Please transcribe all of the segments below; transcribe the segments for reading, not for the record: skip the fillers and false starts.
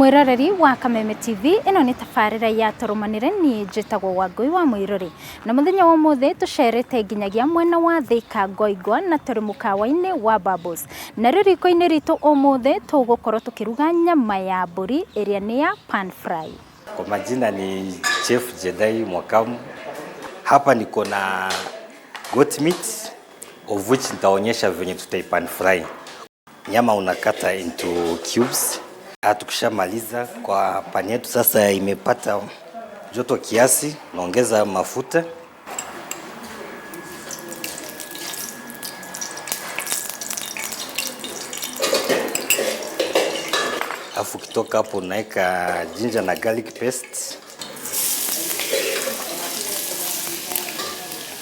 Mwiroreri wa Kameme TV ino ni tafarira ya Turumanire ni njitagwo Wangui wa Mwirori na muthenya wa muthe tucerete nginyagia mwena wa Thika Ngoigwa na turi mukawa-ini wa Bubbles na riko-ini ritu umuthe tugukorwo tukiruga nyama ya mburi iria ni ya pan fry. Kwa majina ni Chef Jedai Mwakamu. Hapa niko na goat meat of which nitaonyesha venye tutaipan fry. Nyama unakata into cubes. Tukishamaliza kwa pani yetu sasa imepata joto kiasi, naongeza mafuta. Afu kitoka hapo naeka ginger na garlic paste.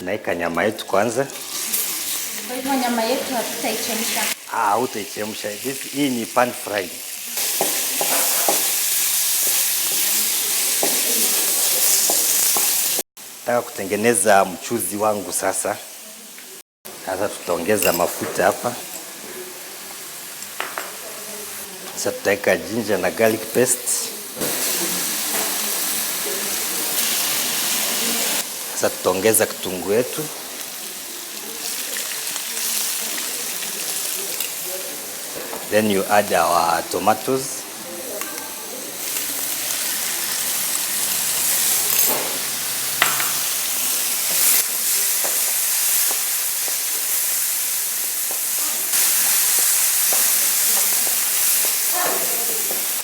Naeka nyama yetu kwanza. Kwa hivyo nyama yetu hatutaichemsha. Hutaichemsha. Hii ni pan fry. Nataka kutengeneza mchuzi wangu sasa. Sasa tutaongeza mafuta hapa. Sasa tutaweka ginger na garlic paste. Sasa tutaongeza kitunguu yetu. Then you add our tomatoes.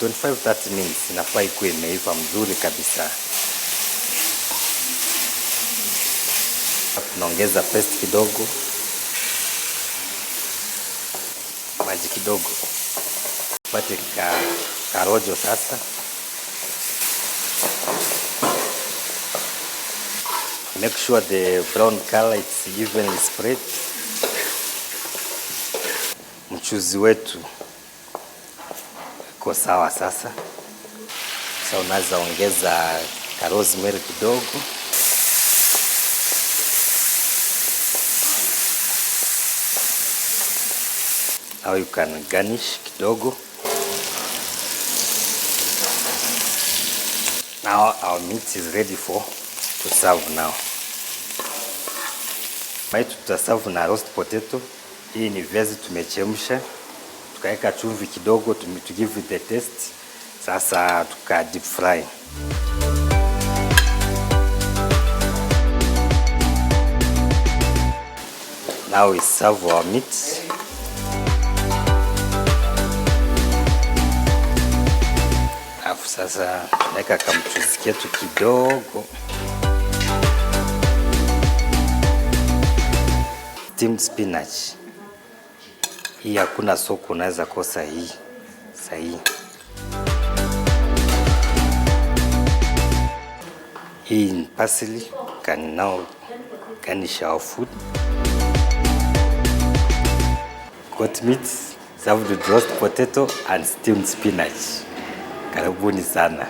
In 25-30 minutes inafaa ikuwe imeiva mzuri kabisa. Tunaongeza paste kidogo, maji kidogo, pate karojo sasa. Make sure the brown color is evenly spread. Mchuzi wetu iko sawa sasa. Sasa unaweza ongeza rosemary kidogo. Now you can garnish kidogo. Now our meat is ready to serve now. Tutaserve na roast potato. Hii ni viazi tumechemsha. Tukaweka chumvi kidogo to give it the taste. Sasa tuka deep fry. Now we serve our meat. Afu sasa tunaweka kamchuzi ketu kidogo. Steamed spinach. Hii hakuna soko unaweza kosa hii. Sahihi. Hii ni parsley. Can now garnish our food. Goat meat served with roast potato and steamed spinach. Karibuni sana.